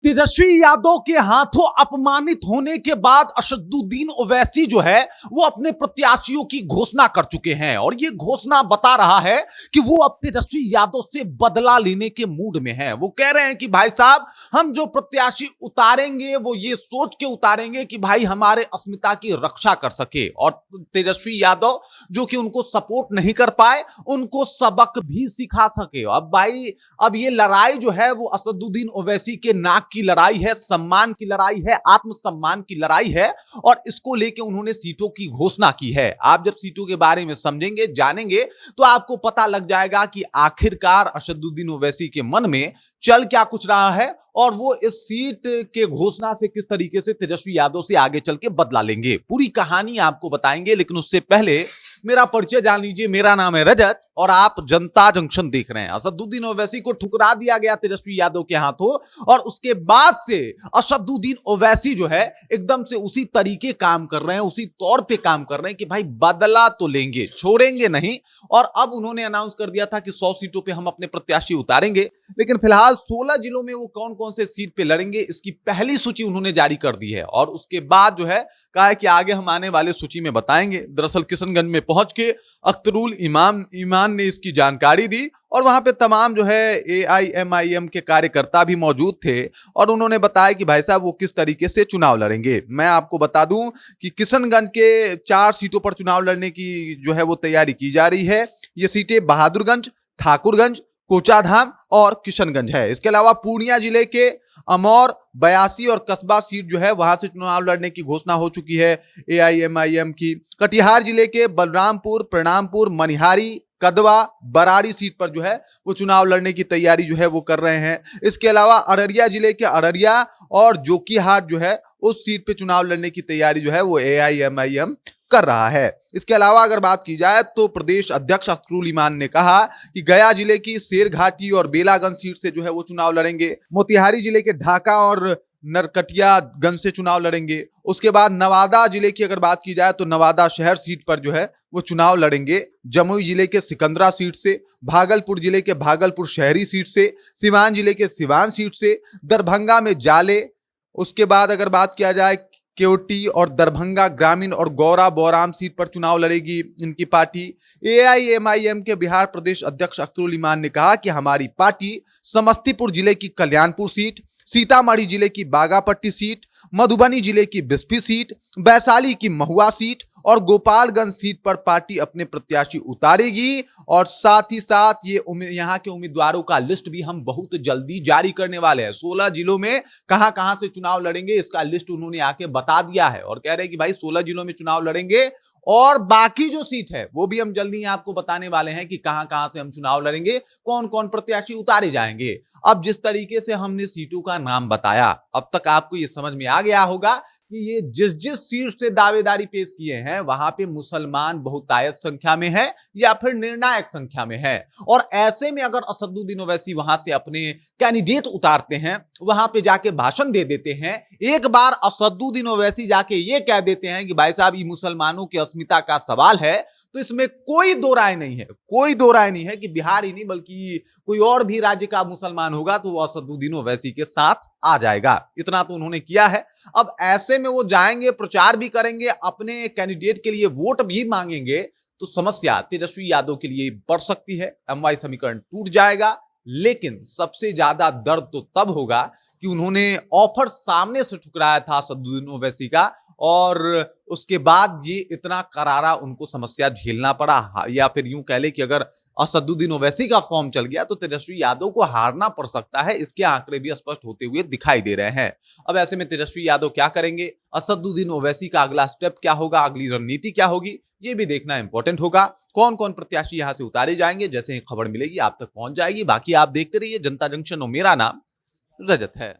तेजस्वी यादव के हाथों अपमानित होने के बाद असदुद्दीन ओवैसी जो है वो अपने प्रत्याशियों की घोषणा कर चुके हैं और ये घोषणा बता रहा है कि वो अब तेजस्वी यादव से बदला लेने के मूड में है। वो कह रहे हैं कि भाई साहब, हम जो प्रत्याशी उतारेंगे वो ये सोच के उतारेंगे कि भाई हमारे अस्मिता की रक्षा कर सके, और तेजस्वी यादव जो कि उनको सपोर्ट नहीं कर पाए उनको सबक भी सिखा सके। अब भाई, अब ये लड़ाई जो है वो असदुद्दीन ओवैसी के नाक की लड़ाई है, सम्मान की लड़ाई है, आत्मसम्मान की लड़ाई है, और इसको लेके उन्होंने सीटों की घोषणा की है। आप जब सीटों के बारे में समझेंगे, जानेंगे, तो आपको पता लग जाएगा कि आखिरकार असदुद्दीन ओवैसी के मन में चल क्या कुछ रहा है और वो इस सीट के घोषणा से किस तरीके से तेजस्वी यादव से आगे चल के बदला लेंगे। पूरी कहानी आपको बताएंगे, लेकिन उससे पहले मेरा परिचय जान लीजिए। मेरा नाम है रजत और आप जनता जंक्शन देख रहे हैं। असदुद्दीन ओवैसी को ठुकरा दिया गया तेजस्वी यादव के हाथों, और उसके बाद से असदुद्दीन ओवैसी जो है एकदम से उसी तरीके काम कर रहे हैं, उसी तौर पे काम कर रहे हैं कि भाई बदला तो लेंगे, छोड़ेंगे नहीं। और अब उन्होंने अनाउंस कर दिया था कि 100 सीटों पे हम अपने प्रत्याशी उतारेंगे, लेकिन फिलहाल 16 जिलों में वो कौन कौन से सीट पे लड़ेंगे इसकी पहली सूची उन्होंने जारी कर दी है, और उसके बाद जो है कहा है कि आगे हम आने वाले सूची में बताएंगे। दरअसल किशनगंज में पहुंच के अख्तरुल ईमान ने इसकी जानकारी दी, और वहां पे तमाम जो है AIMIM के कार्यकर्ता भी मौजूद थे, और उन्होंने बताया कि भाई साहब वो किस तरीके से चुनाव लड़ेंगे। मैं आपको बता दूं कि किशनगंज के 4 सीटों पर चुनाव लड़ने की जो है वो तैयारी की जा रही है। ये सीटें बहादुरगंज, ठाकुरगंज, कोचाधाम और किशनगंज है। इसके अलावा पूर्णिया जिले के अमौर, बयासी और कस्बा सीट जो है वहां से चुनाव लड़ने की घोषणा हो चुकी है AIMIM की। कटिहार जिले के बलरामपुर, प्रणामपुर, मनिहारी, कदवा, बरारी सीट पर जो है वो चुनाव लड़ने की तैयारी जो है वो कर रहे हैं। इसके अलावा अररिया जिले के अररिया और जोकीहाट जो है उस सीट पे चुनाव लड़ने की तैयारी जो है वो AIMIM कर रहा है। इसके अलावा अगर बात की जाए तो प्रदेश अध्यक्ष अख्तरुल ईमान ने कहा कि गया जिले की शेरघाटी और बेलागंज सीट से जो है वो चुनाव लड़ेंगे। मोतिहारी जिले के ढाका और नरकटियागंज से चुनाव लड़ेंगे। उसके बाद नवादा जिले की अगर बात की जाए तो नवादा शहर सीट पर जो है वो चुनाव लड़ेंगे। जमुई जिले के सिकंदरा सीट से, भागलपुर जिले के भागलपुर शहरी सीट से, सिवान जिले के सिवान सीट से, दरभंगा में जाले। उसके बाद अगर बात किया जाए केवटी और दरभंगा ग्रामीण और गौरा बोराम सीट पर चुनाव लड़ेगी इनकी पार्टी। AIMIM के बिहार प्रदेश अध्यक्ष अख्तरुल ईमान ने कहा कि हमारी पार्टी समस्तीपुर जिले की कल्याणपुर सीट, सीतामढ़ी जिले की बागापट्टी सीट, मधुबनी जिले की बिस्फी सीट, वैशाली की महुआ सीट और गोपालगंज सीट पर पार्टी अपने प्रत्याशी उतारेगी। और साथ ही साथ ये यहाँ के उम्मीदवारों का लिस्ट भी हम बहुत जल्दी जारी करने वाले हैं। 16 जिलों में कहां कहां से चुनाव लड़ेंगे इसका लिस्ट उन्होंने आके बता दिया है, और कह रहे हैं कि भाई 16 जिलों में चुनाव लड़ेंगे, और बाकी जो सीट है वो भी हम जल्दी आपको बताने वाले हैं कि कहां कहां से हम चुनाव लड़ेंगे, कौन कौन प्रत्याशी उतारे जाएंगे। अब जिस तरीके से हमने सीटों का नाम बताया, अब तक आपको ये समझ में आ गया होगा कि ये जिस जिस सीट से दावेदारी पेश किए हैं वहां पे मुसलमान बहुतायत संख्या में है या फिर निर्णायक संख्या में है। और ऐसे में अगर असदुद्दीन ओवैसी वहां से अपने कैंडिडेट उतारते हैं, वहां पे जाके भाषण दे देते हैं, एक बार असदुद्दीन ओवैसी जाके ये कह देते हैं कि भाई साहब ये मुसलमानों की अस्मिता का सवाल है, तो इसमें कोई दो राय नहीं है, कोई दो राय नहीं है कि बिहार ही नहीं बल्कि कोई और भी राज्य का मुसलमान होगा तो वो असदुद्दीन ओवैसी के साथ आ जाएगा। इतना तो उन्होंने किया है। अब ऐसे में वो जाएंगे, प्रचार भी करेंगे, अपने कैंडिडेट के लिए वोट भी मांगेंगे, तो समस्या तेजस्वी यादव के लिए बढ़ सकती है। MY समीकरण टूट जाएगा। लेकिन सबसे ज्यादा दर्द तो तब होगा कि उन्होंने ऑफर सामने से ठुकराया था असदुद्दीन ओवैसी का, और उसके बाद ये इतना करारा उनको समस्या झेलना पड़ा। या फिर यूं कह ले कि अगर असदुद्दीन ओवैसी का फॉर्म चल गया तो तेजस्वी यादव को हारना पड़ सकता है। इसके आंकड़े भी स्पष्ट होते हुए दिखाई दे रहे हैं। अब ऐसे में तेजस्वी यादव क्या करेंगे, असदुद्दीन ओवैसी का अगला स्टेप क्या होगा, अगली रणनीति क्या होगी, ये भी देखना इंपॉर्टेंट होगा। कौन कौन प्रत्याशी यहां से उतारे जाएंगे, जैसे ही खबर मिलेगी आप तक पहुंच जाएगी। बाकी आप देखते रहिए जनता जंक्शन, और मेरा नाम रजत है।